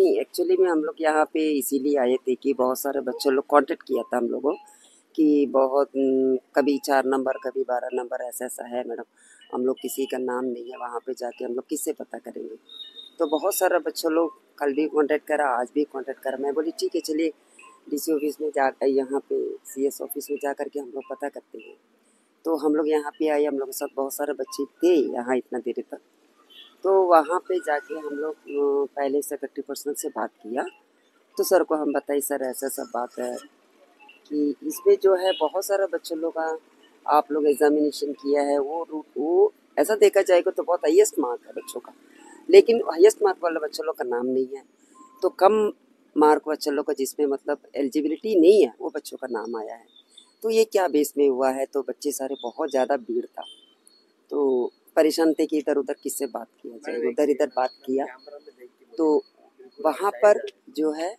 नहीं, एक्चुअली में हम लोग यहाँ पे इसीलिए आए थे कि बहुत सारे बच्चों लोग कांटेक्ट किया था हम लोगों कि बहुत कभी 4 नंबर कभी 12 नंबर ऐसा ऐसा है मैडम, हम लोग किसी का नाम नहीं है, वहाँ पे जाके हम लोग किससे पता करेंगे। तो बहुत सारा बच्चों लोग कल भी कांटेक्ट करा, आज भी कांटेक्ट करा। मैं बोली ठीक है चलिए डीसी ऑफिस में जा यहाँ पे सीएस ऑफिस में जा कर के हम लोग पता करते हैं। तो हम लोग यहाँ पे आए, हम लोग के साथ बहुत सारे बच्चे थे यहाँ इतना देर तक। तो वहाँ पे जाके हम लोग पहले सेक्रेटरी पर्सनल से बात किया। तो सर को हम बताई सर ऐसा सब बात है कि इसमें जो है बहुत सारा बच्चों लोग का आप लोग एग्जामिनेशन किया है, वो ऐसा देखा जाएगा तो बहुत हाईएस्ट मार्क है बच्चों का, लेकिन हाईएस्ट मार्क वाले बच्चों लोग का नाम नहीं है। तो कम मार्क बच्चों लोग का जिसमें मतलब एलिजिबिलिटी नहीं है वो बच्चों का नाम आया है। तो ये क्या बेस में हुआ है? तो बच्चे सारे बहुत ज़्यादा भीड़ था, तो परेशान थे कि इधर उधर किससे बात किया जाए, उधर इधर बात किया। तो वहाँ पर जो है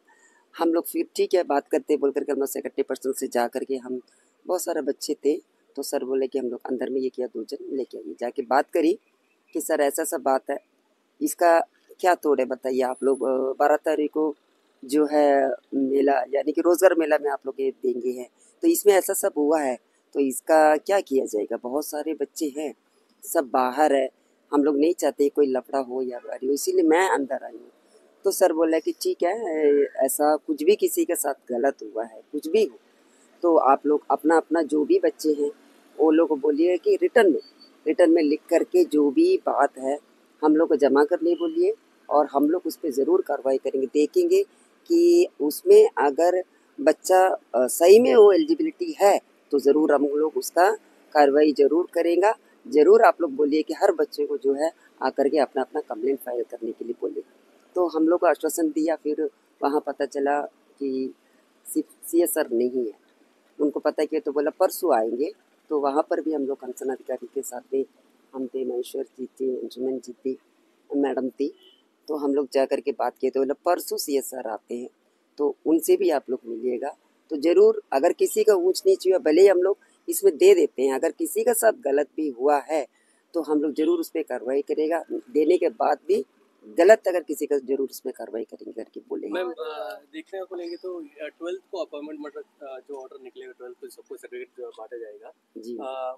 हम लोग फिर ठीक है बात करते बोल करके हम लोग सेक्रेटरी पर्सन से जा करके हम बहुत सारे बच्चे थे, तो सर बोले कि हम लोग अंदर में ये किया 2 जन लेके आइए। जाके बात करी कि सर ऐसा सब बात है, इसका क्या तोड़ है बताइए। आप लोग 12 तारीख को जो है मेला यानी कि रोज़गार मेला में आप लोग ये देंगे हैं, तो इसमें ऐसा सब हुआ है, तो इसका क्या किया जाएगा। बहुत सारे बच्चे हैं, सब बाहर है, हम लोग नहीं चाहते कोई लफड़ा हो या बारी हो, इसीलिए मैं अंदर आई हूँ। तो सर बोला कि ठीक है ऐसा कुछ भी किसी के साथ गलत हुआ है, कुछ भी हो तो आप लोग अपना अपना जो भी बच्चे हैं वो लोग को बोलिए कि रिटर्न में लिख करके जो भी बात है हम लोग को जमा करने बोलिए, और हम लोग उस पर ज़रूर कार्रवाई करेंगे। देखेंगे कि उसमें अगर बच्चा सही में वो एलिजिबिलिटी है तो ज़रूर हम लोग उसका कार्रवाई ज़रूर करेंगे। ज़रूर आप लोग बोलिए कि हर बच्चे को जो है आकर के अपना अपना कंप्लेंट फाइल करने के लिए बोलिए। तो हम लोग को आश्वासन दिया। फिर वहाँ पता चला कि सीएस सर नहीं है, उनको पता किया तो बोला परसों आएंगे। तो वहाँ पर भी हम लोग कंसर्न अधिकारी के साथ में हम थे, महेश्वर जी थे, अंशुमन जी थी, मैडम थी। तो हम लोग जा कर के बात किए तो बोला परसों सीएस सर आते हैं, तो उनसे भी आप लोग मिलिएगा। तो ज़रूर अगर किसी का ऊंच नीच हुआ भले ही हम लोग इसमें दे देते हैं, अगर किसी का साथ गलत भी हुआ है तो हम लोग ज़रूर उस पर कार्रवाई करेगा। देने के बाद भी गलत अगर किसी का ज़रूर उसमें कार्रवाई करेंगे करके बोलेंगे। मैम देखने को लेंगे तो 12th को अपॉइंटमेंट मतलब जो ऑर्डर निकलेगा 12th को सबको सर्टिफिकेट बांटा जाएगा जी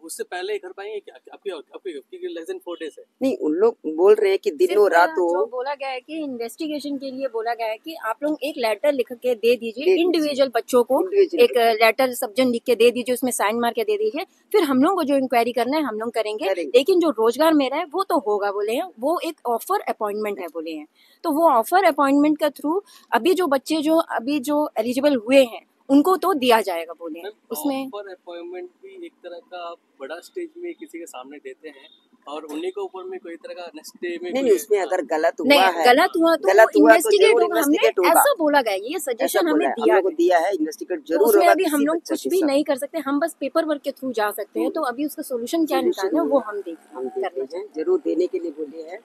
उससे पहले कर पाएंगे क्या? आपकी लेस देन 4 डेज है। नहीं, उन लोग बोल रहे हैं कि दिनों रात हो। जो बोला गया है कि इन्वेस्टिगेशन के लिए बोला गया है कि आप लोग एक लेटर लिख के दे दीजिए इंडिविजुअल बच्चों को, एक लेटर सबजन लिख के दे दीजिए, उसमें साइन मार के दे दीजिए, फिर हम लोग को जो इंक्वायरी करना है हम लोग करेंगे। लेकिन जो रोजगार मेरा है वो तो होगा बोले हैं, वो एक ऑफर अपॉइंटमेंट है बोले हैं। तो वो ऑफर अपॉइंटमेंट के थ्रू अभी जो एलिजिबल हुए हैं उनको तो दिया जाएगा बोले हैं। उसमें ऑफर अपॉइंटमेंट भी एक तरह का बड़ा स्टेज में किसी के सामने देते हैं और उन्हीं के ऊपर में कोई तरह का नेक्स्ट डे में नहीं, उसमें अगर गलत हुआ नहीं, है, गलत हुआ तो इन्वेस्टिगेट होगा। हमने होगा। ऐसा बोला गया, ये सजेशन हमें दिया है, इन्वेस्टिगेट जरूर उसमें होगा। अभी हम लोग कुछ भी नहीं कर सकते, हम बस पेपर वर्क के थ्रू जा सकते हैं। तो अभी उसका सोल्यूशन क्या निकालना है वो हम देख रहे हैं। जरूर देने के लिए बोले हैं।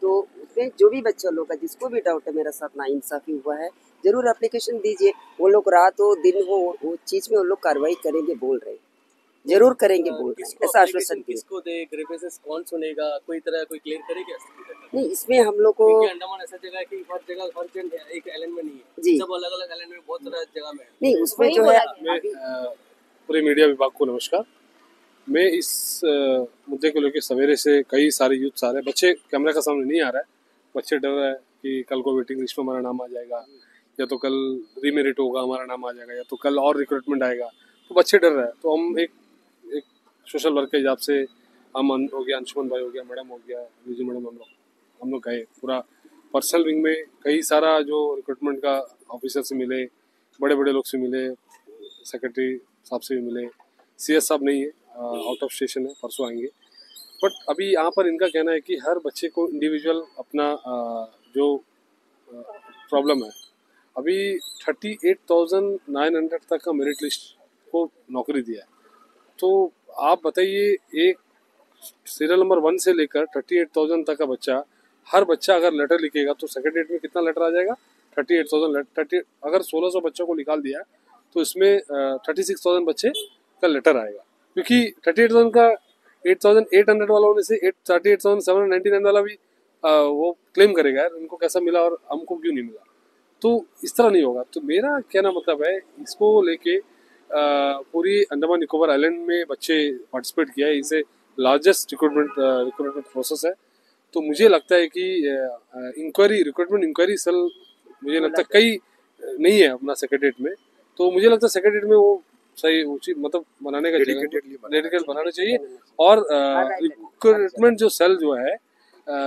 तो उसमें जो भी बच्चा लोग का जिसको भी डाउट है मेरा साथ नाइंसाफी हुआ है जरूर एप्लीकेशन दीजिए। वो लोग रात हो दिन हो वो चीज में वो लोग कार्रवाई करेंगे बोल रहे हैं, जरूर करेंगे बोल रहे हैं, ऐसा आश्वासन किसको दे, ग्रीवेंसेस कौन सुनेगा, कोई तरह कोई क्लियर करेगा? नहीं, इसमें हम लोग को अंडमान ऐसा जगह है कि हर जगह हर जन एक आइलैंड में नहीं है जी, सब अलग अलग आइलैंड में बहुत सारा जगह में है। नहीं, उसमें जो है पूरे मीडिया विभाग को नमस्कार। मैं इस मुद्दे को लेकर सवेरे से कई सारे यूथ सारे बच्चे कैमरे का सामने नहीं आ रहा है, बच्चे डर रहे हैं कि कल को वेटिंग लिस्ट में हमारा नाम आ जाएगा, या तो कल रीमेरिट होगा हमारा नाम आ जाएगा, या तो कल और रिक्रूटमेंट आएगा, तो बच्चे डर रहे हैं। तो हम एक सोशल वर्क के हिसाब से हम हो गया, अंशुमन भाई हो गया, मैडम हो गया, विजय मैडम, हम लोग गए पूरा पर्सनल विंग में। कई सारा जो रिक्रूटमेंट का ऑफिसर से मिले, बड़े बड़े लोग से मिले, सेक्रेटरी साहब से भी मिले। सीएस साहब नहीं है, आउट ऑफ स्टेशन है, परसों आएंगे। बट अभी यहाँ पर इनका कहना है कि हर बच्चे को इंडिविजुअल अपना जो प्रॉब्लम है, अभी 38,900 तक का मेरिट लिस्ट को नौकरी दिया है। तो आप बताइए, एक सीरियल नंबर 1 से लेकर 38,000 तक का बच्चा, हर बच्चा अगर लेटर लिखेगा तो सेक्रेटरीट में कितना लेटर आ जाएगा? 38,000 अगर 1600 बच्चों को निकाल दिया तो इसमें 36,000 बच्चे का लेटर आएगा, क्योंकि 38,000 का 8,800 वाला होने से 38,799 वाला भी वो क्लेम करेगा यार इनको कैसा मिला और हमको क्यों नहीं मिला। तो इस तरह नहीं होगा। तो मेरा कहना मतलब है इसको लेके पूरी अंडमान निकोबार आइलैंड में बच्चे पार्टिसिपेट किया है, इसे लार्जेस्ट रिक्रूटमेंट प्रोसेस है। तो मुझे लगता है कि रिक्रूटमेंट इंक्वायरी सेल मुझे लगता है कई नहीं है अपना सेक्रेटरीट में, तो मुझे लगता है सेक्रेटरीट में वो सही उचित मतलब बनाने का डेडिकेटेड बनाना चाहिए। और रिक्रूटमेंट जो सेल जो है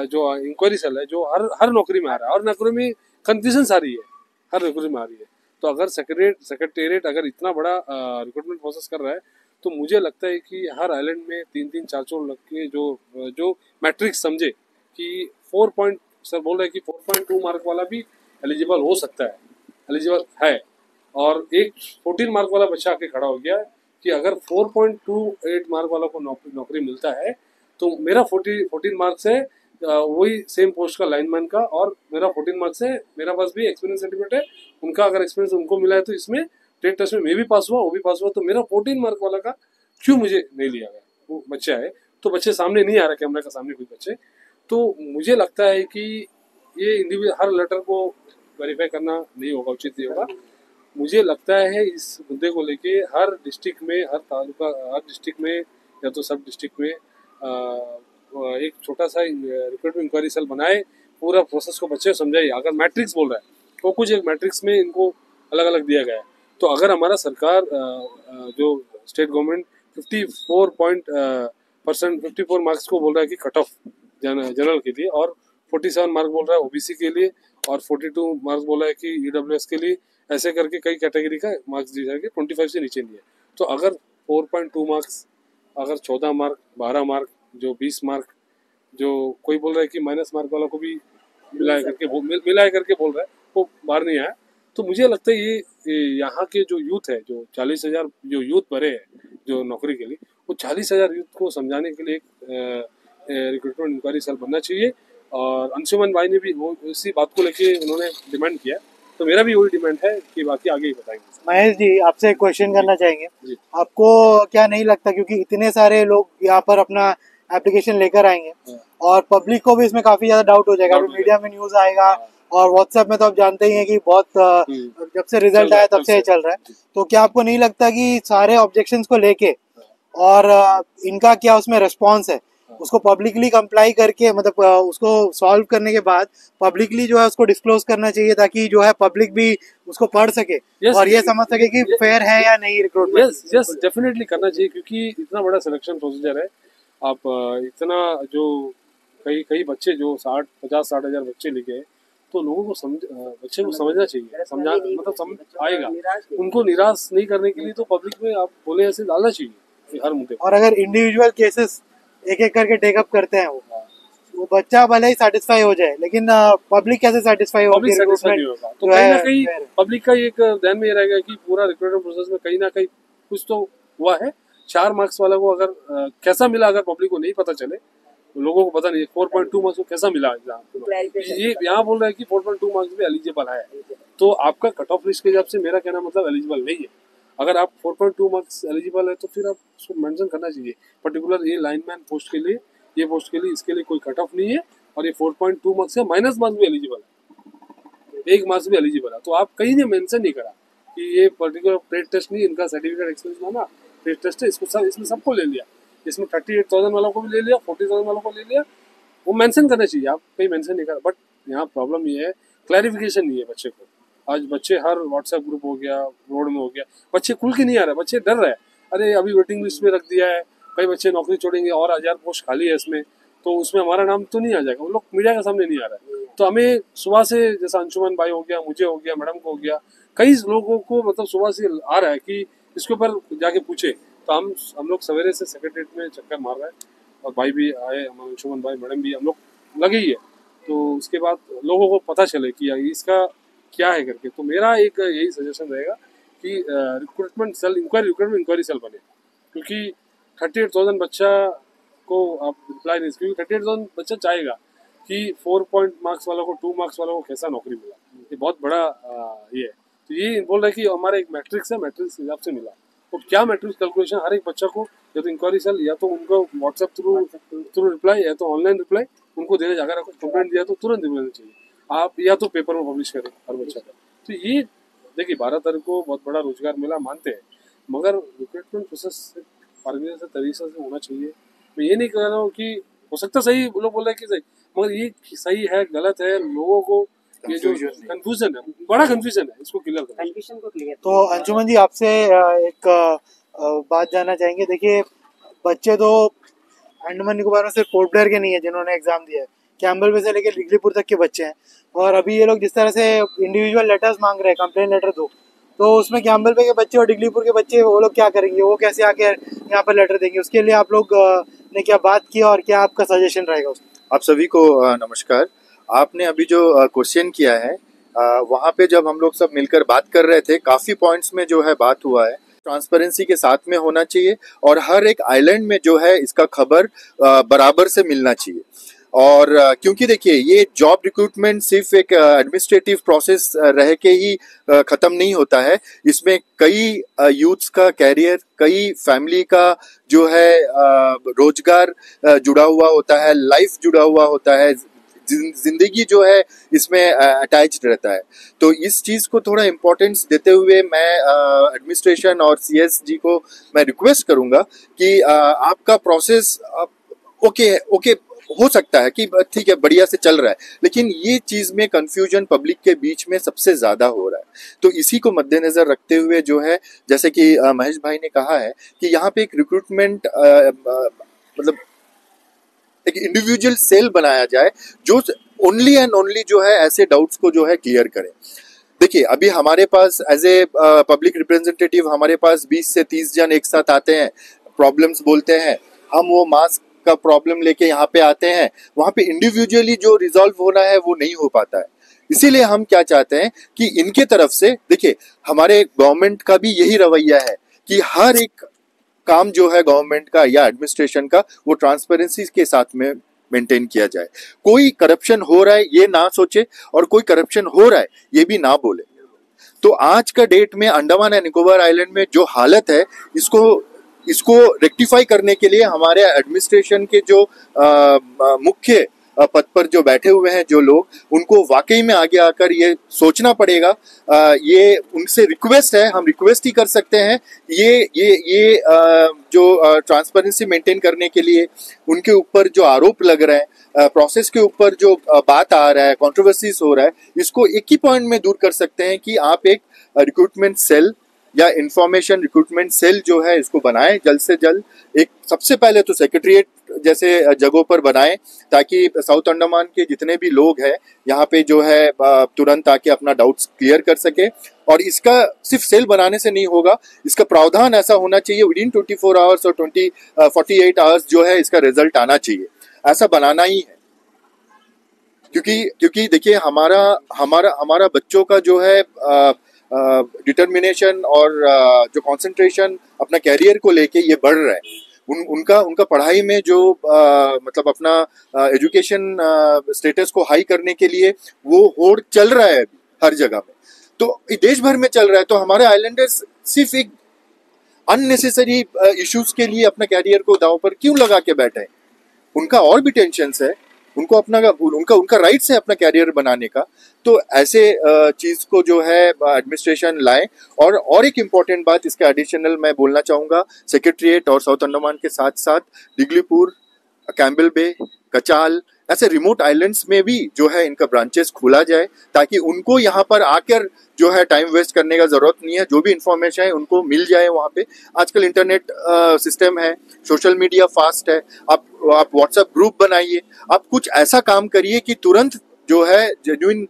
जो इंक्वायरी सेल है जो हर नौकरी में आ रहा है, और नौकरी में कंफ्यूजन आ रही है, हर नौकरी में आ रही है। तो अगर सेक्रेटेरिएट अगर इतना बड़ा रिक्रूटमेंट प्रोसेस कर रहा है, तो मुझे लगता है कि हर आइलैंड में 3-3 4-4 लड़के जो मैट्रिक्स समझे कि 4 सर बोल रहे हैं कि 4.2 मार्क वाला भी एलिजिबल हो सकता है, एलिजिबल है। और एक 14 मार्क वाला बच्चा आके खड़ा हो गया कि अगर 4.28 मार्क वाला को नौकरी मिलता है, तो मेरा 14 मार्क से वही सेम पोस्ट का लाइनमैन का, और मेरा 14 मार्क से मेरा पास भी एक्सपीरियंस सर्टिफिकेट है, उनका अगर एक्सपीरियंस उनको मिला है तो इसमें ट्रेड टेस्ट में मैं भी पास हुआ, वो भी पास हुआ, तो मेरा 14 मार्क वाला का क्यों मुझे नहीं लिया गया। वो बच्चा है तो बच्चे सामने नहीं आ रहा, कैमरा के सामने कोई बच्चे। तो मुझे लगता है कि ये इंडिविजुअल हर लेटर को वेरीफाई करना नहीं होगा, उचित नहीं होगा। मुझे लगता है इस मुद्दे को लेके हर डिस्ट्रिक्ट में, हर तालुका, हर डिस्ट्रिक्ट में या तो सब डिस्ट्रिक्ट में एक छोटा सा रिक्रूटमेंट इंक्वायरी सेल बनाए, पूरा प्रोसेस को बच्चे समझाइए। अगर मैट्रिक्स बोल रहा है तो कुछ एक मैट्रिक्स में इनको अलग अलग दिया गया है, तो अगर हमारा सरकार जो स्टेट गवर्नमेंट 54 मार्क्स को बोल रहा है कि कट ऑफ जनरल के लिए, और 47 मार्क बोल रहा है ओबीसी के लिए, और 42 मार्क्स बोला है कि ईडब्ल्यूएस के लिए, ऐसे करके कई कैटेगरी का मार्क्स दिए जाएंगे, 25 से नीचे नहीं है। तो अगर 4.2 मार्क्स, अगर 14 मार्क, 12 मार्क, जो 20 मार्क, जो कोई बोल रहा है कि माइनस मार्क वाला को भी मिलाए करके बोल रहा है, वो बाहर नहीं आया। तो मुझे लगता है ये यहाँ के जो यूथ है, जो 40,000 जो यूथ भरे हैं जो नौकरी के लिए, वो 40,000 यूथ को समझाने के लिए एक रिक्रूटमेंट इंक्वायरी सेल बनना चाहिए। और अंशुमन भाई ने भी वो इसी बात को लेके उन्होंने डिमांड किया, तो मेरा भी वही डिमांड है कि बाकी आगे ही बताएंगे। महेश जी, आपसे एक क्वेश्चन करना चाहेंगे जी। आपको क्या नहीं लगता, क्योंकि इतने सारे लोग यहाँ पर अपना एप्लीकेशन लेकर आएंगे और पब्लिक को भी इसमें काफी ज्यादा डाउट हो जाएगा, मीडिया में न्यूज आएगा और व्हाट्सएप में तो आप जानते ही हैं कि बहुत जब से रिजल्ट आया तब से चल रहा है, तो क्या आपको नहीं लगता कि सारे ऑब्जेक्शंस को लेके और इनका क्या उसमें रिस्पॉन्स है, उसको पब्लिकली कंप्लाई करके, मतलब उसको सॉल्व करने के बाद पब्लिकली जो है उसको डिस्क्लोज करना चाहिए, ताकि जो है पब्लिक भी उसको पढ़ सके और ये समझ सके कि फेयर है या नहीं रिक्रूटमेंट। यस डेफिनेटली करना चाहिए, क्योंकि इतना बड़ा सिलेक्शन प्रोसीजर है। आप इतना जो कई बच्चे जो 50-60 हजार बच्चे लिखे, तो लोगों को बच्चे को समझना चाहिए, मतलब समझ आएगा। उनको निराश नहीं करने के लिए तो पब्लिक में आप बोले ऐसे डालना चाहिए हर मुद्दे। और अगर इंडिविजुअल केसेस एक एक करके टेकअप करते हैं वो बच्चा भले ही सेटिस्फाई हो जाए, लेकिन पब्लिक कैसे सेटिस्फाई होगी? पब्लिक सेटिस्फाई नहीं होगा, तो कहीं ना कहीं पब्लिक का एक ध्यान में ये रहेगा कि पूरा रिक्रूटमेंट प्रोसेस में कहीं ना कहीं कुछ तो हुआ है। 4 मार्क्स वाला को अगर कैसा मिला, अगर पब्लिक को नहीं पता चले, लोगों को पता नहीं 4.2 मार्क्स को कैसा मिला ये यहाँ बोल रहा है कि 4.2 मार्क्स भी एलिजिबल है, तो आपका कट ऑफ लिस्ट के हिसाब से मेरा कहना मतलब एलिजिबल नहीं है। अगर आप 4.2 मार्क्स एलिजिबल है तो फिर आप उसको मेंशन करना चाहिए पर्टिकुलर, ये लाइनमैन पोस्ट के लिए, ये पोस्ट के लिए, इसके लिए कोई कट ऑफ नहीं है, और ये 4.2 मार्क्स है, माइनस मार्क्स भी एलिजिबल है, 1 मार्क्स भी एलिजिबल है। तो आप कहीं ने मेंशन नहीं करा कि ये पर्टिकुलर ट्रेड टेस्ट नहीं, इनका सर्टिफिकेट एक्सपीरियंस माना ट्रेड टेस्ट है, इसमें सबको ले लिया, इसमें 38,000 वालों को भी ले लिया, 40,000 वालों को ले लिया, वो मेंशन करना चाहिए, आप कहीं मेंशन नहीं करा। बट यहाँ प्रॉब्लम ये है, क्लैरिफिकेशन नहीं है बच्चे को। आज बच्चे हर व्हाट्सएप ग्रुप हो गया, रोड में हो गया, बच्चे खुल के नहीं आ रहे, बच्चे डर रहे हैं, अरे अभी वेटिंग लिस्ट में रख दिया है, कई बच्चे नौकरी छोड़ेंगे और 1000 पोस्ट खाली है इसमें, तो उसमें हमारा नाम तो नहीं आ जाएगा, वो लोग मीडिया के सामने नहीं आ रहा है। तो हमें सुबह से, जैसा अंशुमन भाई हो गया, मुझे हो गया, मैडम को हो गया, कई लोगों को मतलब सुबह से आ रहा है कि इसके ऊपर जाके पूछे, तो हम लोग सवेरे से सेक्रेटरीट में चक्कर मार रहे हैं, और भाई भी आए, हमारे अंशुमन भाई, मैडम भी, हम लोग लगे ही है, तो उसके बाद लोगों को पता चले कि इसका क्या है करके। तो मेरा एक यही सजेशन रहेगा कि रिक्रूटमेंट इंक्वायरी सेल बने, क्योंकि 38,000 बच्चा को आप रिप्लाई नहीं, क्योंकि 38,000 बच्चा चाहेगा कि 4 मार्क्स वालों को, 2 मार्क्स वालों को कैसा नौकरी मिला, ये बहुत बड़ा ये है। तो ये बोल रहा है कि हमारा एक मैट्रिक्स है, मैट्रिक्स हिसाब से मिला, तो क्या मैट्रिक्स कैलकुलेशन हर एक बच्चा को, या तो इंक्वायरी सेल, या तो उनको व्हाट्सएप थ्रू रिप्लाई, या तो ऑनलाइन रिप्लाई उनको देने, अगर कंप्लेंट दिया तो तुरंत देना चाहिए आप, या तो पेपर में पब्लिश करें हर बच्चा का। तो ये देखिए 12 तारीख को बहुत बड़ा रोजगार मेला मानते हैं, मगर रिक्रूटमेंट प्रोसेस ऑर्गेनाइजेशन तरीके से होना चाहिए। मैं ये नहीं कह रहा हूँ कि हो सकता सही, लोग बोल रहे हैं कि सही, मगर ये सही है गलत है, लोगों को ये जो कंफ्यूजन है, बड़ा कंफ्यूजन है, इसको क्लियर करें। कंफ्यूजन को क्लियर। तो अंशुमन जी आपसे एक बात जानना चाहेंगे। देखिए बच्चे तो अंडमान निकोबार में सिर्फ पोर्ट ब्लेयर के नहीं है जिन्होंने एग्जाम दिया है, कैम्बल से लेकर डिग्लीपुर तक के बच्चे हैं। और अभी ये लोग जिस तरह से इंडिविजुअल लेटर्स मांग रहे हैं, कंप्लेन लेटर दो, तो उसमें कैम्बल पे के बच्चे और डिग्लीपुर के बच्चे वो लोग क्या करेंगे, वो कैसे आके यहाँ पर लेटर देंगे, उसके लिए आप लोग ने क्या बात की और क्या आपका सजेशन रहेगा उसमें? आप सभी को नमस्कार। आपने अभी जो क्वेश्चन किया है, वहाँ पे जब हम लोग सब मिलकर बात कर रहे थे, काफ़ी पॉइंट्स में जो है बात हुआ है, ट्रांसपेरेंसी के साथ में होना चाहिए और हर एक आइलैंड में जो है इसका खबर बराबर से मिलना चाहिए। और क्योंकि देखिए ये जॉब रिक्रूटमेंट सिर्फ एक एडमिनिस्ट्रेटिव प्रोसेस रह के ही ख़त्म नहीं होता है। इसमें कई यूथ्स का कैरियर, कई फैमिली का जो है रोजगार जुड़ा हुआ होता है, लाइफ जुड़ा हुआ होता है, जिंदगी जो है इसमें अटैच्ड रहता है। तो इस चीज़ को थोड़ा इम्पोर्टेंस देते हुए मैं एडमिनिस्ट्रेशन और सीएस जी को मैं रिक्वेस्ट करूंगा कि आपका प्रोसेस ओके हो सकता है कि ठीक है बढ़िया से चल रहा है, लेकिन ये चीज़ में कंफ्यूजन पब्लिक के बीच में सबसे ज़्यादा हो रहा है। तो इसी को मद्देनज़र रखते हुए जो है, जैसे कि महेश भाई ने कहा है कि यहाँ पे एक रिक्रूटमेंट मतलब एक इंडिविजुअल सेल बनाया जाए जो ओनली एंड ओनली जो है ऐसे डाउट्स को जो है क्लियर करे। देखिए अभी हमारे पास एज ए पब्लिक रिप्रेजेंटेटिव हमारे पास 20 से 30 जन एक साथ आते हैं, प्रॉब्लम्स बोलते हैं, हम वो मास्क का प्रॉब्लम लेके यहाँ पे आते हैं, वहाँ पे इंडिविजुअली जो रिजॉल्व होना है वो नहीं हो पाता है। इसीलिए हम क्या चाहते हैं कि इनके तरफ से, देखिए हमारे गवर्नमेंट का भी यही रवैया है कि हर एक काम जो है गवर्नमेंट का या एडमिनिस्ट्रेशन का वो ट्रांसपेरेंसी के साथ में मेंटेन किया जाए। कोई करप्शन हो रहा है ये ना सोचे और कोई करप्शन हो रहा है ये भी ना बोले। तो आज का डेट में अंडमान एंड निकोबार आइलैंड में जो हालत है, इसको रेक्टिफाई करने के लिए हमारे एडमिनिस्ट्रेशन के जो मुख्य पद पर जो बैठे हुए हैं जो लोग, उनको वाकई में आगे आकर ये सोचना पड़ेगा। ये उनसे रिक्वेस्ट है, हम रिक्वेस्ट ही कर सकते हैं। ये जो ट्रांसपेरेंसी मेंटेन करने के लिए उनके ऊपर जो आरोप लग रहे हैं, प्रोसेस के ऊपर जो बात आ रहा है, कंट्रोवर्सीज हो रहा है, इसको एक ही पॉइंट में दूर कर सकते हैं कि आप एक रिक्रूटमेंट सेल या इंफॉर्मेशन रिक्रूटमेंट सेल जो है इसको बनाएं जल्द से जल्द। एक सबसे पहले तो सेक्रेटरीट जैसे जगहों पर बनाएं ताकि साउथ अंडमान के जितने भी लोग हैं यहाँ पे जो है तुरंत आके अपना डाउट्स क्लियर कर सके। और इसका सिर्फ सेल बनाने से नहीं होगा, इसका प्रावधान ऐसा होना चाहिए विदिन 24 आवर्स और 48 आवर्स जो है इसका रिजल्ट आना चाहिए, ऐसा बनाना ही है। क्योंकि देखिए हमारा बच्चों का जो है डिटर्मिनेशन और जो कंसंट्रेशन अपना कैरियर को लेके ये बढ़ रहा है। उनका पढ़ाई में जो मतलब अपना एजुकेशन स्टेटस को हाई करने के लिए वो होड़ चल रहा है अभी हर जगह पे, तो देश भर में चल रहा है। तो हमारे आइलैंडर्स सिर्फ एक अननेसेसरी इश्यूज के लिए अपना कैरियर को दांव पर क्यों लगा के बैठे हैं? उनका और भी टेंशन्स है, उनका राइट्स है अपना कैरियर बनाने का। तो ऐसे चीज को जो है एडमिनिस्ट्रेशन लाए। और एक इम्पॉर्टेंट बात इसके एडिशनल मैं बोलना चाहूँगा, सेक्रेटरीट और साउथ अंडमान के साथ साथ डिग्लीपुर, कैम्बल बे, कचाल ऐसे रिमोट आइलैंड्स में भी जो है इनका ब्रांचेस खोला जाए ताकि उनको यहाँ पर आकर जो है टाइम वेस्ट करने का जरूरत नहीं है। जो भी इंफॉर्मेशन है उनको मिल जाए वहाँ पे। आजकल इंटरनेट सिस्टम है, सोशल मीडिया फास्ट है, आप व्हाट्सएप ग्रुप बनाइए, आप कुछ ऐसा काम करिए कि तुरंत जो है जेन्युइन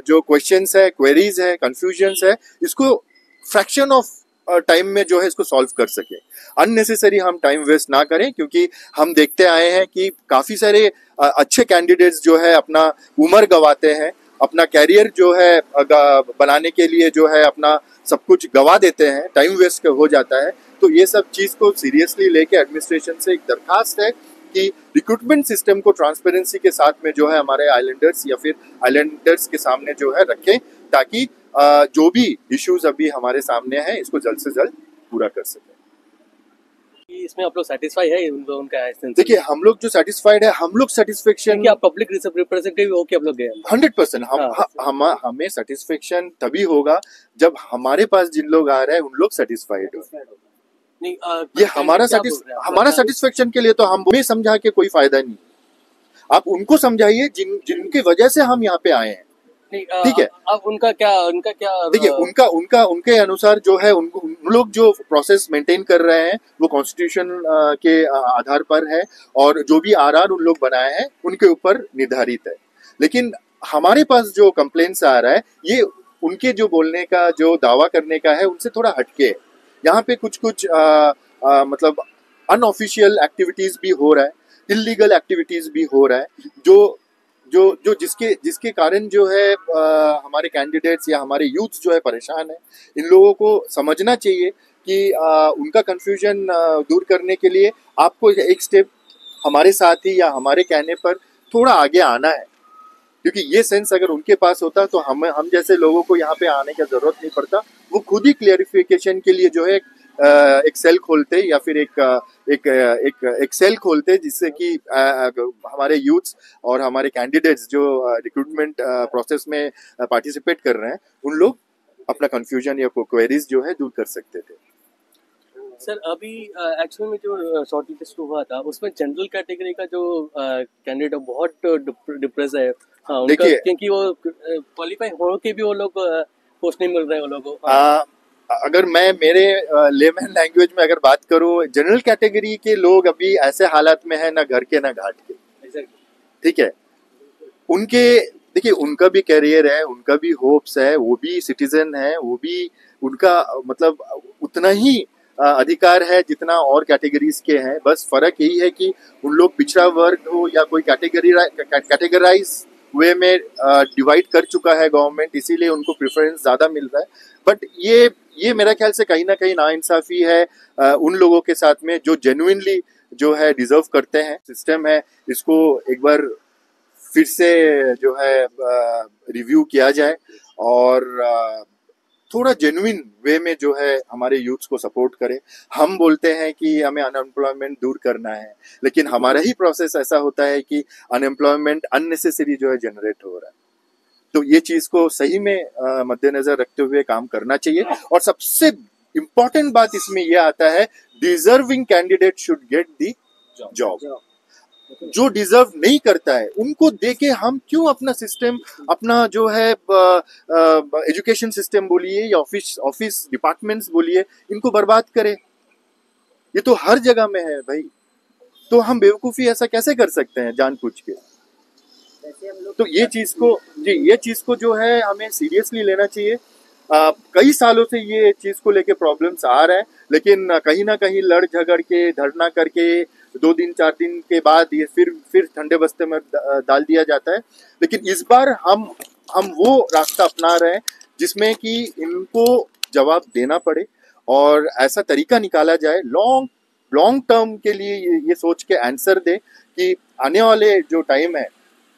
जो क्वेश्चंस है, क्वेरीज है, कंफ्यूजन्स है, इसको फ्रैक्शन ऑफ टाइम में जो है इसको सॉल्व कर सके। अननेसेसरी हम टाइम वेस्ट ना करें, क्योंकि हम देखते आए हैं कि काफी सारे अच्छे कैंडिडेट्स जो है अपना उम्र गंवाते हैं, अपना कैरियर जो है बनाने के लिए जो है अपना सब कुछ गंवा देते हैं, टाइम वेस्ट हो जाता है। तो ये सब चीज़ को सीरियसली लेके एडमिनिस्ट्रेशन से एक दरखास्त है कि रिक्रूटमेंट सिस्टम को ट्रांसपेरेंसी के साथ में जो है हमारे आइलैंडर्स या फिर आइलैंडर्स के सामने जो है रखें, ताकि जो भी इश्यूज अभी हमारे सामने हैं इसको जल्द से जल्द पूरा कर सकें। कि इसमें आप लोग सेटिस्फाई है उनका एसेंस? देखिए, हम लोग जो सेटिस्फाइड है, हम लोग सेटिस्फेक्शन कि आप पब्लिक रिप्रेजेंटेटिव हो कि आप लोग गए? 100% हाँ। हमें सेटिस्फेक्शन तभी होगा जब हमारे पास जिन लोग आ रहे हैं उन लोग सेटिस्फाइड हो। नहीं, ये हमारा सेटिस्फेक्शन के लिए तो हमें समझा के कोई फायदा नहीं। आप उनको समझाइए जिनकी वजह से हम यहाँ पे आए हैं। ठीक है, अब उनका क्या देखिए, उनके अनुसार जो है, उन लोग जो प्रोसेस मेंटेन कर रहे हैं वो कॉन्स्टिट्यूशन के आधार पर है, और जो भी आरआर उन लोग बनाए हैं उनके ऊपर निर्धारित है। लेकिन हमारे पास जो कंप्लेंट्स आ रहा है, ये उनके जो बोलने का, जो दावा करने का है, उनसे थोड़ा हटके है। यहाँ पे कुछ मतलब अनऑफिशियल एक्टिविटीज भी हो रहा है, इलीगल एक्टिविटीज भी हो रहा है, जो जिसके कारण जो है हमारे कैंडिडेट्स या हमारे यूथ जो है परेशान है। इन लोगों को समझना चाहिए कि उनका कंफ्यूजन दूर करने के लिए आपको एक स्टेप हमारे साथ ही या हमारे कहने पर थोड़ा आगे आना है, क्योंकि ये सेंस अगर उनके पास होता तो हम जैसे लोगों को यहाँ पे आने का जरूरत नहीं पड़ता। वो खुद ही क्लियरिफिकेशन के लिए जो है एक सेल खोलते या फिर एक सेल खोलते, जिससे कि हमारे यूथ्स और हमारे कैंडिडेट्स जो रिक्रूटमेंट प्रोसेस में पार्टिसिपेट कर रहे हैं, उन लोग अपना कंफ्यूजन या क्वेरीज जो है दूर कर सकते थे। सर, अभी एक्चुअली में जो शॉर्ट लिस्ट हुआ था उसमें जनरल कैटेगरी का जो कैंडिडेट बहुत डिप्रेस है। हाँ, उनका क्योंकि वो क्वालिफाई हो के भी वो लोग पोस्ट नहीं मिल रहे वो लोगों को। अगर मैं मेरे लेमन लैंग्वेज में अगर बात करूं, जनरल कैटेगरी के लोग अभी ऐसे हालात में है, ना घर के ना घाट के। ठीक है, देखिए, उनका भी कैरियर है, उनका भी होप्स है, वो भी सिटीजन है, वो भी उनका मतलब उतना ही अधिकार है जितना और कैटेगरीज के हैं। बस फर्क यही है कि उन लोग पिछड़ा वर्ग हो या कोई कैटेगराइज वे में डिवाइड कर चुका है गवर्नमेंट, इसीलिए उनको प्रेफरेंस ज्यादा मिल रहा है। बट ये मेरा ख्याल से कहीं ना कहीं नाइंसाफी है उन लोगों के साथ में जो जेन्युइनली जो है डिजर्व करते हैं। सिस्टम है, इसको एक बार फिर से जो है रिव्यू किया जाए और थोड़ा जेन्युइन वे में जो है हमारे यूथ्स को सपोर्ट करें। हम बोलते हैं कि हमें अनएम्प्लॉयमेंट दूर करना है, लेकिन हमारा ही प्रोसेस ऐसा होता है कि अनएम्प्लॉयमेंट अननेसेसरी जो है जनरेट हो रहा है। तो ये चीज को सही में मद्देनजर रखते हुए काम करना चाहिए। और सबसे इम्पोर्टेंट बात इसमें यह आता है, deserving candidate should get the job. जो डिजर्व नहीं करता है उनको देके हम क्यों अपना सिस्टम, अपना जो है एजुकेशन सिस्टम बोलिए या ऑफिस डिपार्टमेंट्स बोलिए, इनको बर्बाद करें। ये तो हर जगह में है भाई, तो हम बेवकूफी ऐसा कैसे कर सकते हैं जानबूझ के? तो ये चीज को जो है हमें सीरियसली लेना चाहिए। कई सालों से ये चीज को लेके प्रॉब्लम्स आ रहे हैं, लेकिन कहीं ना कहीं लड़ झगड़ के, धरना करके 2 दिन 4 दिन के बाद ये फिर ठंडे बस्ते में डाल दिया जाता है। लेकिन इस बार हम वो रास्ता अपना रहे हैं जिसमें कि इनको जवाब देना पड़े और ऐसा तरीका निकाला जाए लॉन्ग टर्म के लिए, ये सोच के आंसर दे कि आने वाले जो टाइम है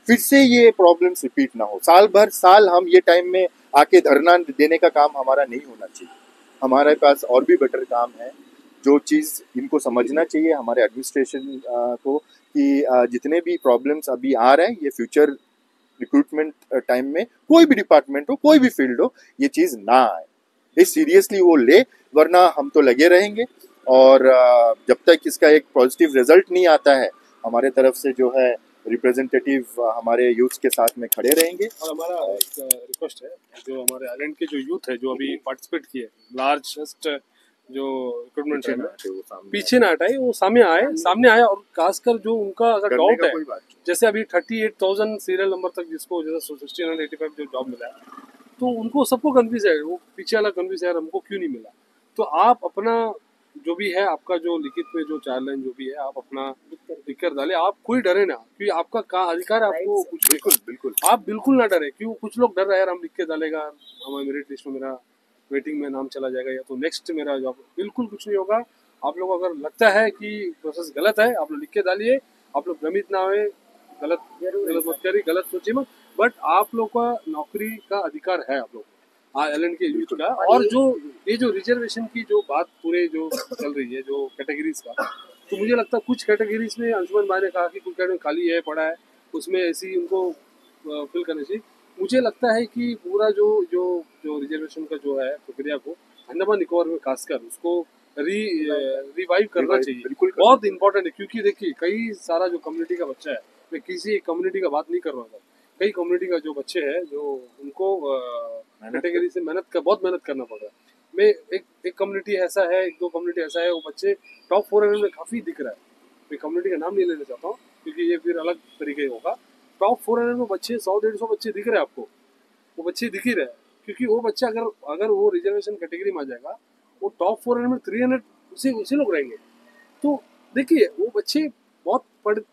फिर से ये प्रॉब्लम्स रिपीट ना हो। साल हम ये टाइम में आके धरना देने का काम हमारा नहीं होना चाहिए। हमारे पास और भी बेटर काम है। जो चीज़ इनको समझना चाहिए हमारे एडमिनिस्ट्रेशन को कि जितने भी प्रॉब्लम्स अभी आ रहे हैं, ये फ्यूचर रिक्रूटमेंट टाइम में कोई भी डिपार्टमेंट हो, कोई भी फील्ड हो, ये चीज़ ना आए। ये सीरियसली वो ले, वरना हम तो लगे रहेंगे और जब तक इसका एक पॉजिटिव रिजल्ट नहीं आता है, हमारे तरफ से जो है रिप्रेजेंटेटिव हमारे यूथ के साथ में खड़े रहेंगे। और हमारा एक रिक्वेस्ट है, जो हमारे आइलैंड के जो यूथ है जो अभी पार्टिसिपेट किए लार्जेस्ट जो रिक्रूटमेंट में, पीछे ना हटाए, वो सामने आए और खासकर जो उनका अगर डाउट है, जैसे अभी 38,000 सीरियल नंबर तक जिसको जैसे 1685 जो जॉब मिला है, तो उनको सबको कन्फ्यूज है, वो पीछे वाला कन्फ्यूज है हमको क्यों नहीं मिला। तो आप अपना जो भी है, आपका जो लिखित में जो 4 लाइन जो भी है, आप अपना लिखकर डालें। आप कोई डरे ना, क्योंकि आपका का अधिकार है आपको कुछ। बिल्कुल आप बिल्कुल ना डरे, क्यों कुछ लोग डर रहे हैं, हम लिख के डालेगा, हमारे मेरिट लिस्ट में मेरा वेटिंग में नाम चला जाएगा या तो नेक्स्ट मेरा जॉब। बिल्कुल कुछ नहीं होगा। आप लोग अगर लगता है कि प्रोसेस गलत है, आप लोग लिख के डालिए। आप लोग भ्रमित ना हुए, गलत मत करिए, गलत सोचिए मत। बट आप लोग का नौकरी का अधिकार है आप लोग, एलएन के यूथ का। और जो ये जो रिजर्वेशन की जो बात पूरे जो चल रही है जो कैटेगरीज का, तो मुझे लगता है कुछ कैटेगरीज में अंशुमन भाई ने कहा कि कुछ कैटेगरी खाली है पड़ा है, उसमें ऐसी उनको फिल करनी चाहिए। मुझे लगता है कि पूरा जो जो जो रिजर्वेशन का जो है प्रक्रिया को अंडमान निकोबार में खासकर उसको रिवाइव करना चाहिए, बिल्कुल बहुत इंपॉर्टेंट है। क्योंकि देखिए कई सारा जो कम्युनिटी का बच्चा है, मैं किसी एक कम्युनिटी का बात नहीं कर रहा था, कई कम्युनिटी का जो बच्चे हैं जो उनको कैटेगरी से बहुत मेहनत करना पड़ रहा है। मैं एक कम्युनिटी ऐसा है, एक दो कम्युनिटी ऐसा है, वो बच्चे टॉप 400 में काफ़ी दिख रहा है। मैं कम्युनिटी का नाम नहीं लेना चाहता हूँ क्योंकि ये फिर अलग तरीके होगा। टॉप 400 में बच्चे 100-150 बच्चे दिख रहे हैं आपको, वो बच्चे दिख ही रहे हैं। क्योंकि वो बच्चा अगर वो रिजर्वेशन कैटेगरी में आ जाएगा, वो टॉप 400 में 300 उसी लोग रहेंगे। तो देखिए वो बच्चे बहुत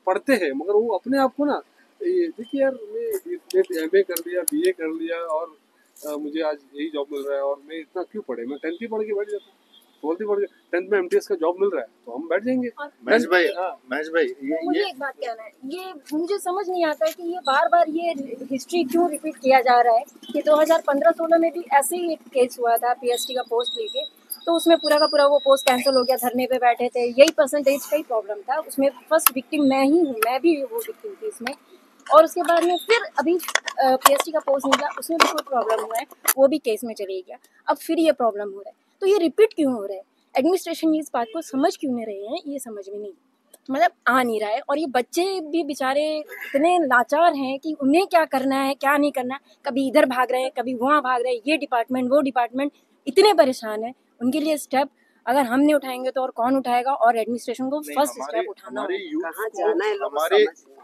पढ़ते हैं, मगर वो अपने आप को ना देखिए यार मैं एमए कर लिया, बीए कर लिया और मुझे आज यही जॉब मिल रहा है और मैं इतना क्यों पढ़े, मैं 10th ही पढ़ के बैठ जाता हूँ, 12th ही पढ़ के, 10th में एमटीएस का जॉब मिल रहा है तो हम बैठ जाएंगे। महेश भाई मुझे एक बात कहना है, ये मुझे समझ नहीं आता है कि ये बार बार ये हिस्ट्री क्यों रिपीट किया जा रहा है कि 2015-16 में भी ऐसे ही एक केस हुआ था पीएसटी का पोस्ट लेके, तो उसमें पूरा का पूरा वो पोस्ट कैंसिल हो गया, धरने पे बैठे थे, यही परसेंटेज का ही प्रॉब्लम था उसमें। फर्स्ट विक्टिम मैं ही हूँ, मैं भी वो विक्टिम थी इसमें। और उसके बाद में फिर अभी पीएसटी का पोस्ट निकला, उसमें भी कोई प्रॉब्लम हुआ है, वो भी केस में चले गया, अब फिर ये प्रॉब्लम हो रहा है। तो ये रिपीट क्यों हो रहा है? एडमिनिस्ट्रेशन इस बात को समझ क्यों नहीं रहे हैं, ये समझ में नहीं मतलब आ नहीं रहा है। और ये बच्चे भी बेचारे इतने लाचार हैं कि उन्हें क्या करना है क्या नहीं करना है, कभी इधर भाग रहे हैं कभी वहाँ भाग रहे हैं, ये डिपार्टमेंट वो डिपार्टमेंट, इतने परेशान है। उनके लिए स्टेप अगर हम नहीं उठाएंगे तो और कौन उठाएगा? और एडमिनिस्ट्रेशन को फर्स्ट स्टेप उठाना होगा।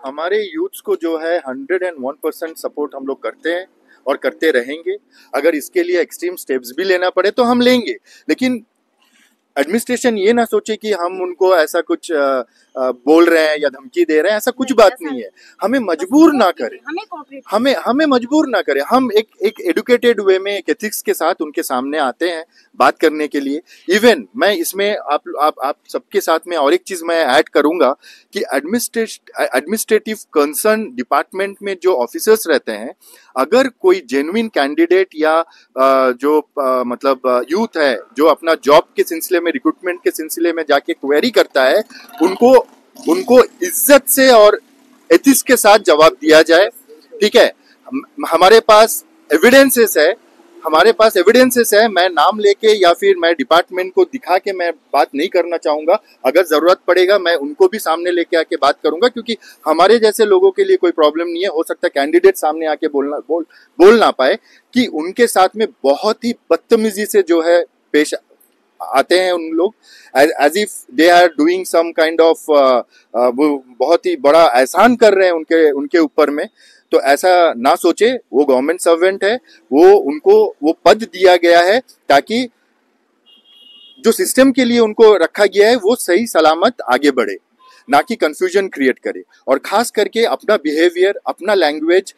हमारे यूथ्स को जो है 101% सपोर्ट हम लोग करते हैं और करते रहेंगे। अगर इसके लिए एक्सट्रीम स्टेप्स भी लेना पड़े तो हम लेंगे, लेकिन एडमिनिस्ट्रेशन ये ना सोचे कि हम उनको ऐसा कुछ बोल रहे हैं या धमकी दे रहे हैं, ऐसा कुछ बात नहीं है। हमें मजबूर ना करे, हमें मजबूर ना करे। हम एक एडुकेटेड वे में, एक एथिक्स के साथ उनके सामने आते हैं बात करने के लिए। इवन मैं इसमें आप सबके साथ में और एक चीज मैं ऐड करूंगा कि एडमिनिस्ट्रेटिव कंसर्न डिपार्टमेंट में जो ऑफिसर्स रहते हैं, अगर कोई जेन्युइन कैंडिडेट या मतलब यूथ है जो अपना जॉब के सिलसिले में, रिक्रूटमेंट के सिलसिले में जाके क्वेरी करता है, उनको इज्जत से और एथिक्स के साथ जवाब दिया जाए। ठीक है, हमारे पास एविडेंसेस है, मैं नाम लेके या फिर मैं डिपार्टमेंट को दिखा के मैं बात नहीं करना चाहूंगा। अगर जरूरत पड़ेगा मैं उनको भी सामने लेके आके बात करूंगा, क्योंकि हमारे जैसे लोगों के लिए कोई प्रॉब्लम नहीं है। हो सकता है कैंडिडेट सामने आके बोल ना पाए कि उनके साथ में बहुत ही बदतमीजी से जो है पेश आते हैं उन लोग, as if they are doing some kind of, वो बहुत ही बड़ा एहसान कर रहे हैं उनके ऊपर में। तो ऐसा ना सोचे, वो गवर्नमेंट सर्वेंट है, उनको वो पद दिया गया है ताकि जो सिस्टम के लिए उनको रखा गया है वो सही सलामत आगे बढ़े, ना कि कंफ्यूजन क्रिएट करे। और खास करके अपना बिहेवियर, अपना लैंग्वेज,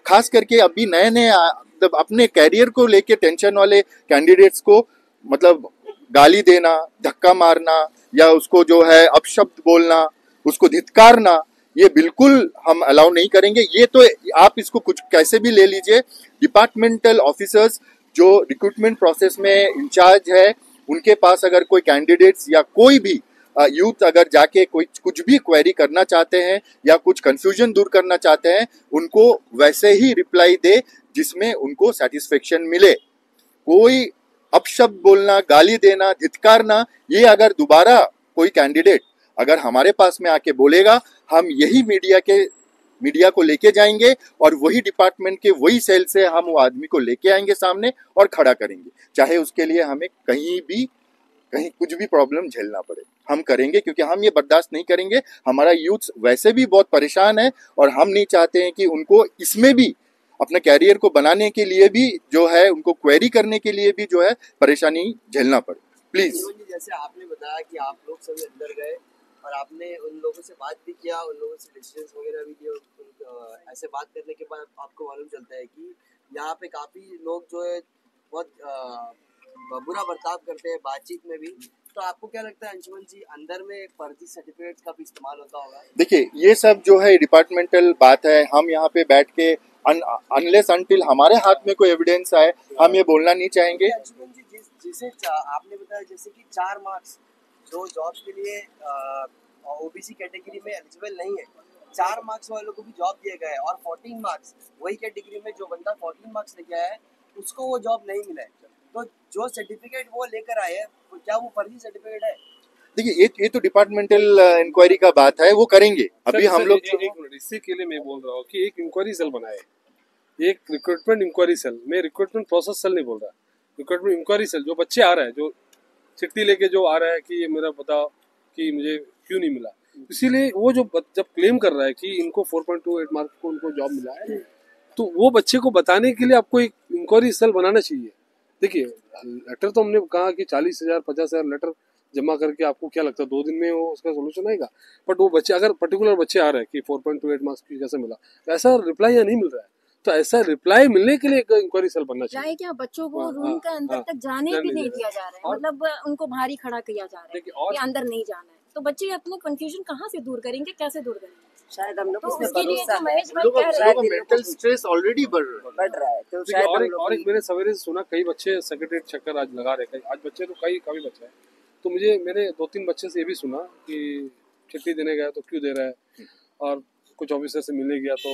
खास करके अभी नए मतलब अपने कैरियर को लेके टेंशन वाले कैंडिडेट्स को मतलब गाली देना, धक्का मारना या उसको जो है अपशब्द बोलना, उसको धिक्कारना, ये बिल्कुल हम अलाउ नहीं करेंगे। ये तो आप इसको कुछ कैसे भी ले लीजिए, डिपार्टमेंटल ऑफिसर्स जो रिक्रूटमेंट प्रोसेस में इंचार्ज है, उनके पास अगर कोई कैंडिडेट्स या कोई भी यूथ अगर जाके कुछ भी क्वेरी करना चाहते हैं या कुछ कंफ्यूजन दूर करना चाहते हैं, उनको वैसे ही रिप्लाई दे जिसमें उनको सेटिस्फेक्शन मिले। कोई अपशब्द बोलना, गाली देना, धिक्कारना, ये अगर दोबारा कोई कैंडिडेट अगर हमारे पास में आके बोलेगा, हम यही मीडिया को लेके जाएंगे और वही डिपार्टमेंट के वही सेल से हम वो आदमी को लेके आएंगे सामने और खड़ा करेंगे, चाहे उसके लिए हमें कहीं कुछ भी प्रॉब्लम झेलना पड़े, हम करेंगे। क्योंकि हम ये बर्दाश्त नहीं करेंगे। हमारा यूथ वैसे भी बहुत परेशान है और हम नहीं चाहते हैं कि उनको इसमें भी अपने कैरियर को बनाने के लिए भी जो है, उनको क्वेरी करने के लिए भी जो है परेशानी झेलना पड़े। प्लीज। जैसे आपने बताया कि आप लोग सभी अंदर गए और आपने उन लोगों से बात भी किया, उन लोगों से डिसीजंस वगैरह भी दिए, ऐसे बात करने के बाद आपको मालूम चलता है कि यहाँ पे काफ़ी लोग जो है बहुत बुरा बर्ताव करते हैं बातचीत में भी। तो आपको क्या लगता है अंशुमन जी, अंदर में फर्जी सर्टिफिकेट्स का भी इस्तेमाल होता होगा? देखिए, ये सब जो है डिपार्टमेंटल बात है। हम यहाँ पे बैठ के अनलेस अनटिल हमारे हाथ में कोई एविडेंस आए हम ये बोलना नहीं चाहेंगे। जिसे आपने बताया जैसे कि 4 मार्क्स जो जॉब्स के लिए ओबीसी कैटेगरी में एलिजिबल नहीं है, 4 मार्क्स वालों को भी जॉब दिया गया है, और 14 मार्क्स वही कैटेगरी में जो बंदा 14 मार्क्स लेके आया है उसको वो जॉब नहीं मिला है। तो जो सर्टिफिकेट वो लेकर आए हैं क्या वो फर्जी सर्टिफिकेट है? देखिए ये तो डिपार्टमेंटल इंक्वायरी का बात है, वो करेंगे। अभी हम लोग एक मिनट, इसी के लिए मैं बोल रहा हूँ कि एक इंक्वायरी सेल बनाए, एक रिक्रूटमेंट इंक्वायरी सेल। मैं रिक्रूटमेंट प्रोसेस सेल नहीं बोल रहा, रिक्रूटमेंट इंक्वायरी सेल। जो बच्चे आ रहे हैं, जो चिट्ठी लेके जो आ रहा है कि ये मेरा बताओ कि मुझे क्यों नहीं मिला, इसीलिए वो जो जब क्लेम कर रहा है कि इनको 4.28 मार्क्स को उनको जॉब मिला है, तो वो बच्चे को बताने के लिए आपको एक इंक्वायरी सेल बनाना चाहिए। देखिए लेटर तो हमने कहा कि 40,000 50,000 लेटर जमा करके आपको क्या लगता है 2 दिन में वो उसका सोल्यूशन आएगा। बट वो बच्चे अगर पर्टिकुलर बच्चे आ रहे हैं कि 4.28 मार्क्स की कैसे मिला, तो ऐसा रिप्लाई या नहीं मिल रहा है, तो ऐसा रिप्लाई मिलने के लिए एक इंक्वायरी सेल बनना चाहिए। क्या बच्चों को रूम के अंदर तक जाने भी नहीं दिया जा रहा है, मतलब उनको भारी खड़ा किया जा रहा है कि अंदर नहीं जाना है, तो बच्चे अपने कंफ्यूजन कहाँ से दूर करेंगे, कैसे दूर करेंगे? शायद हम लोग तो इसमें उसके लिए भरोसा जो महेश भाई लोगों कह रहे का मेंटल स्ट्रेस ऑलरेडी बढ़ रहा है, तो देखिए, शायद और हम एक लोग मैंने सवेरे से सुना कई बच्चे सेक्रेटरी चक्कर आज लगा रहे हैं। आज बच्चे तो कई बच्चे हैं, तो मैंने 2-3 बच्चे से ये भी सुना कि चिट्ठी देने गया तो क्यों दे रहा है, और कुछ ऑफिसर से मिलने गया तो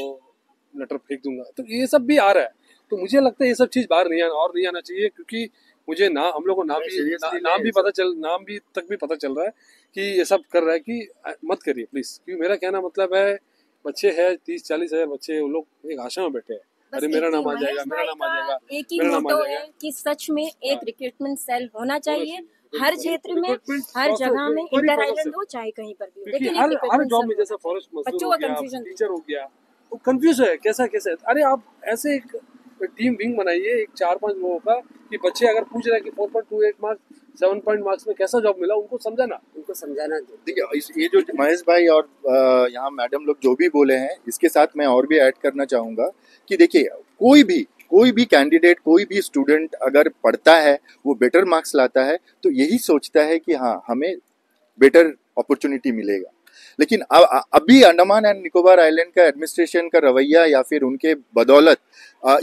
लेटर फेंक दूंगा। तो ये सब भी आ रहा है, तो मुझे लगता है ये सब चीज़ बाहर नहीं आना चाहिए, क्योंकि मुझे हम लोग को नाम भी तक भी पता चल रहा है कि ये सब कर रहा है कि मत करिए प्लीज। क्योंकि मेरा कहना मतलब है, बच्चे हैं 30-40 हजार बच्चे, वो लोग एक आशा में बैठे हैं, अरे मेरा नाम आ जाएगा, मेरा नाम आ जाएगा, एक ही मोटो है कि सच में एक रिक्रूटमेंट सेल होना चाहिए हर क्षेत्र में, हर जगह में, इंटर आइलैंड हो चाहे कहीं पर भी, लेकिन हर जॉब में, जैसे फॉरेस्ट मजदूर हो गया, टीचर हो गया, वो कंफ्यूज है कैसा। अरे आप ऐसे एक टीम विंग बनाइए, एक 4-5 लोगों का, कि बच्चे अगर पूछ रहे हैं कि 4.28 मार्क्स 7 पॉइंट मार्क्स में कैसा जॉब मिला, उनको समझाना। देखिए ये जो महेश भाई और यहाँ मैडम लोग जो भी बोले हैं, इसके साथ मैं और भी ऐड करना चाहूँगा कि देखिए कोई भी कैंडिडेट, कोई भी स्टूडेंट अगर पढ़ता है, वो बेटर मार्क्स लाता है, तो यही सोचता है कि हाँ हमें बेटर अपॉर्चुनिटी मिलेगा। लेकिन अभी अंडमान एंड निकोबार आइलैंड का एडमिनिस्ट्रेशन का रवैया या फिर उनके बदौलत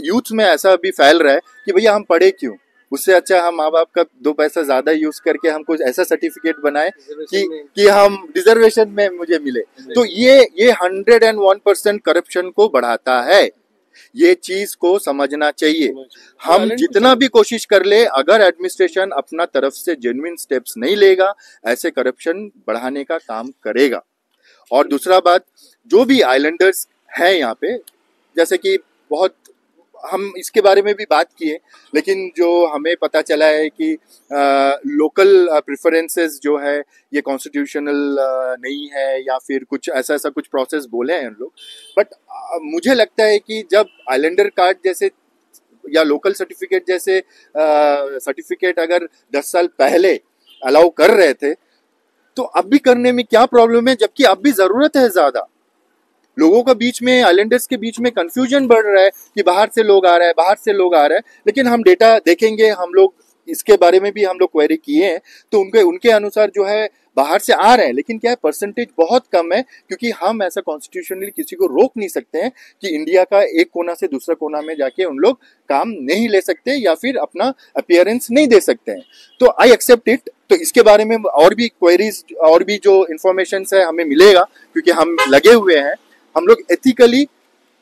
यूथ में ऐसा भी फैल रहा है कि भैया हम पढ़े क्यों, उससे अच्छा हम माँ बाप का 2 पैसा ज्यादा यूज करके हम कुछ ऐसा सर्टिफिकेट बनाए कि हम रिजर्वेशन में मुझे मिले। तो ये 101% करप्शन को बढ़ाता है, ये चीज को समझना चाहिए। हम जितना भी कोशिश कर ले, अगर एडमिनिस्ट्रेशन अपना तरफ से जेन्युइन स्टेप्स नहीं लेगा, ऐसे करप्शन बढ़ाने का काम करेगा। और दूसरा बात, जो भी आइलैंडर्स हैं यहाँ पे, जैसे कि बहुत हम इसके बारे में भी बात किए, लेकिन जो हमें पता चला है कि लोकल प्रेफरेंसेस जो है ये कॉन्स्टिट्यूशनल नहीं है, या फिर कुछ ऐसा कुछ प्रोसेस बोले हैं हम लोग। बट मुझे लगता है कि जब आइलैंडर कार्ड जैसे या लोकल सर्टिफिकेट जैसे सर्टिफिकेट अगर 10 साल पहले अलाउ कर रहे थे, तो अब भी करने में क्या प्रॉब्लम है, जबकि अब भी जरूरत है ज्यादा। लोगों के बीच में, आइलैंडर्स के बीच में कंफ्यूजन बढ़ रहा है कि बाहर से लोग आ रहा है, लेकिन हम डेटा देखेंगे, हम लोग इसके बारे में भी हम लोग क्वेरी किए हैं, तो उनके अनुसार जो है बाहर से आ रहे हैं, लेकिन क्या है परसेंटेज बहुत कम है, क्योंकि हम ऐसा कॉन्स्टिट्यूशनली किसी को रोक नहीं सकते हैं कि इंडिया का एक कोना से दूसरा कोना में जाके उन लोग काम नहीं ले सकते या फिर अपना अपीयरेंस नहीं दे सकते हैं। तो आई एक्सेप्ट इट। तो इसके बारे में और भी क्वेरीज और भी जो इंफॉर्मेशन है हमें मिलेगा, क्योंकि हम लगे हुए हैं, हम लोग एथिकली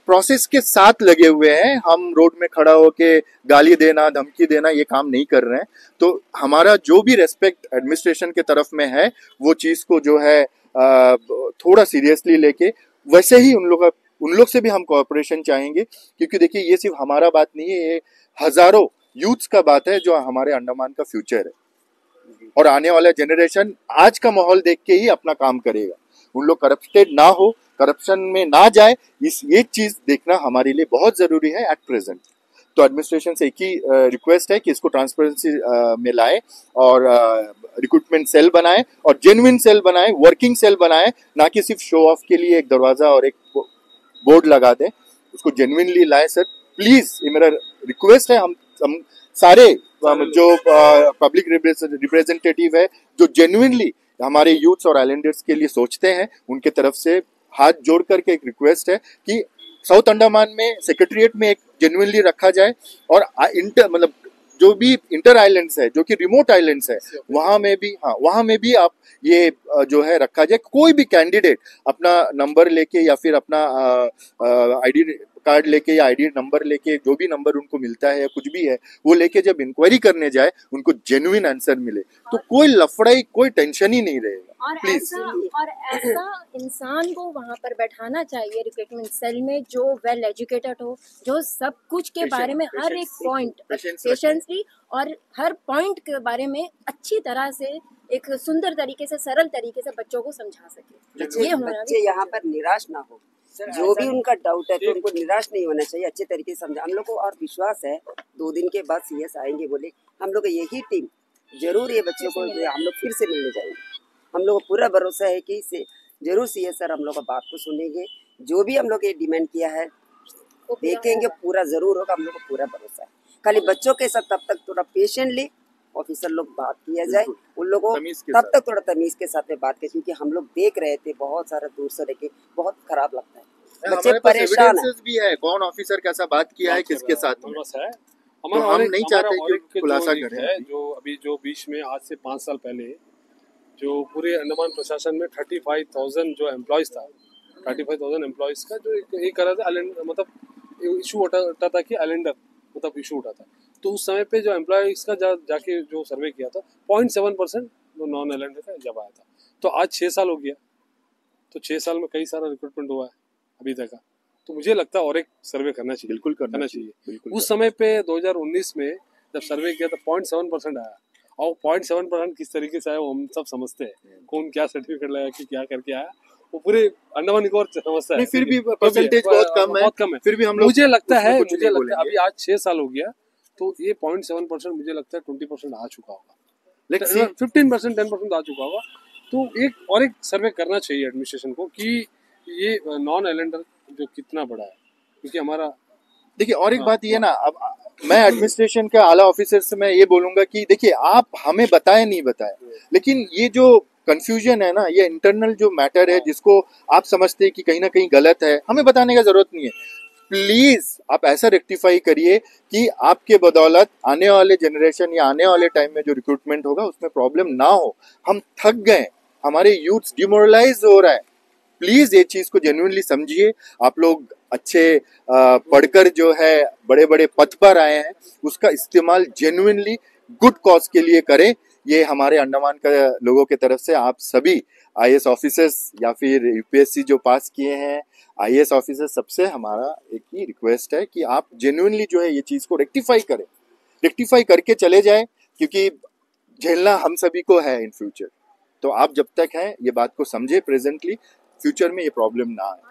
प्रोसेस के साथ लगे हुए हैं। हम रोड में खड़ा होके गाली देना, धमकी देना ये काम नहीं कर रहे हैं। तो हमारा जो भी रेस्पेक्ट एडमिनिस्ट्रेशन के तरफ में है, वो चीज़ को जो है थोड़ा सीरियसली लेके, वैसे ही उन लोग से भी हम कोऑपरेशन चाहेंगे, क्योंकि देखिए ये सिर्फ हमारा बात नहीं है, ये हजारों यूथ्स का बात है जो हमारे अंडमान का फ्यूचर है। और आने वाला जनरेशन आज का माहौल देख के ही अपना काम करेगा। उन लोग करप्टेड ना हो, करप्शन में ना जाए, ये चीज देखना हमारे लिए बहुत जरूरी है एट प्रेजेंट। तो एडमिनिस्ट्रेशन से एक ही रिक्वेस्ट है कि इसको ट्रांसपेरेंसी में लाए और रिक्रूटमेंट सेल बनाए और जेन्युइन सेल बनाए, वर्किंग सेल बनाए, ना कि सिर्फ शो ऑफ के लिए एक दरवाजा और एक बोर्ड लगा दे। उसको जेन्युइनली लाए सर, प्लीज, ये मेरा रिक्वेस्ट है। हम सारे जो पब्लिक रिप्रेजेंटेटिव है जो जेन्युइनली हमारे यूथ्स और आइलैंडर्स के लिए सोचते हैं, उनके तरफ से हाथ जोड़ करके एक रिक्वेस्ट है कि साउथ अंडमान में सेक्रेटरीट में एक जेन्युइनली रखा जाए, और मतलब जो भी इंटर आइलैंड्स है, जो कि रिमोट आइलैंड्स है, वहां में भी आप ये जो है रखा जाए। कोई भी कैंडिडेट अपना नंबर लेके या फिर अपना आईडी कार्ड लेके या आईडी नंबर लेके, जो भी नंबर उनको मिलता है या कुछ भी है वो लेके जब इंक्वायरी करने जाए, उनको जेन्युइन आंसर मिले, तो कोई लफड़ाई, कोई टेंशन ही नहीं रहेगा। प्लीज। और ऐसा इंसान को वहाँ पर बैठाना चाहिए रिक्रूटमेंट सेल में जो वेल एजुकेटेड हो, जो सब कुछ के बारे में हर एक पॉइंट पेशेंसली और हर पॉइंट के बारे में अच्छी तरह से एक सुंदर तरीके से, सरल तरीके से बच्चों को समझा सके। ये बच्चे यहाँ पर निराश ना हो, जो भी उनका डाउट है तो उनको निराश नहीं होना चाहिए, अच्छे तरीके से समझा। हम लोग को और विश्वास है 2 दिन के बाद सीएस आएंगे बोले, हम लोग यही टीम जरूर ये बच्चों को हम लोग फिर से मिलने जाएंगे। हम लोग को पूरा भरोसा है कि जरूर सीएस सर हम लोग का बात को सुनेंगे, जो भी हम लोग ये डिमांड किया है देखेंगे, पूरा जरूर होगा, हम लोग को पूरा भरोसा है। खाली बच्चों के साथ तब तक थोड़ा पेशेंटली ऑफिसर लोग बात किया जाए, उन लोगों को तब तक थोड़ा तमीज के साथ में बात करें, क्योंकि हम लोग देख रहे थे बहुत सारा दूर से लेके, बहुत खराब लगता है, बच्चे परेशान भी है, कौन ऑफिसर कैसा बात किया है किसके साथ में है, तो हम नहीं चाहते कि खुलासा करें। जो अभी जो बीच में आज से 5 साल पहले जो पूरे अंडमान प्रशासन में 35,000 जो एम्प्लॉयज था, 35,000 एम्प्लॉयज का जो एक कर रहा था, मतलब इशू उठा था कि आइलैंडर मतलब इशू उठा था, तो उस समय पे जो एम्प्लॉयज का जाके जो सर्वे किया था 0.7% वो नॉन आइलैंडर का जब आया था। तो आज 6 साल हो गया, तो 6 साल में कई सारा रिक्रूटमेंट हुआ है अभी तक का, तो मुझे लगता है और एक सर्वे करना चाहिए, बिल्कुल करना चाहिए। उस समय पे 2019 में जब सर्वे किया तो 0.7% आया, और 0.7% किस तरीके से आया वो हम सब समझते हैं, कौन क्या सर्टिफिकेट लगा कि क्या करके आया वो पूरे अंडमान निकोबार समझता है। फिर भी परसेंटेज बहुत कम है, फिर भी हम लोग मुझे लगता है अभी आज 6 साल हो गया, तो ये 0.7% मुझे लगता है 20% आ चुका होगा, 15% 10% आ चुका होगा। तो एक सर्वे करना चाहिए एडमिनिस्ट्रेशन को कि ये नॉन आइलैंडर जो कितना बड़ा है, क्योंकि हमारा देखिए और एक बात ये ना, अब मैं एडमिनिस्ट्रेशन के आला ऑफिसर से मैं ये बोलूंगा कि देखिए आप हमें बताए नहीं बताए, लेकिन ये जो कंफ्यूजन है ना, ये इंटरनल जो मैटर है जिसको आप समझते हैं कि कहीं ना कहीं गलत है, हमें बताने का जरूरत नहीं है। प्लीज आप ऐसा रेक्टिफाई करिए कि आपके बदौलत आने वाले जनरेशन या आने वाले टाइम में जो रिक्रूटमेंट होगा उसमें प्रॉब्लम ना हो। हम थक गए, हमारे यूथ डिमोरलाइज हो रहा है। प्लीज ये चीज को जेन्युइनली समझिए। आप लोग अच्छे पढ़कर जो है बड़े बड़े पद पर आए हैं, उसका इस्तेमाल जेन्युइनली गुड कॉज के लिए करें। ये हमारे अंडमान का लोगों के तरफ से आप सभी आईएएस ऑफिसर्स या फिर यूपीएससी जो पास किए हैं आईएएस ऑफिसर, सबसे हमारा एक ही रिक्वेस्ट है कि आप जेन्युइनली जो है ये चीज को रेक्टिफाई करें, रेक्टिफाई करके चले जाएं, क्योंकि झेलना हम सभी को है इन फ्यूचर। तो आप जब तक हैं ये बात को समझे प्रेजेंटली, फ्यूचर में ये प्रॉब्लम ना आए।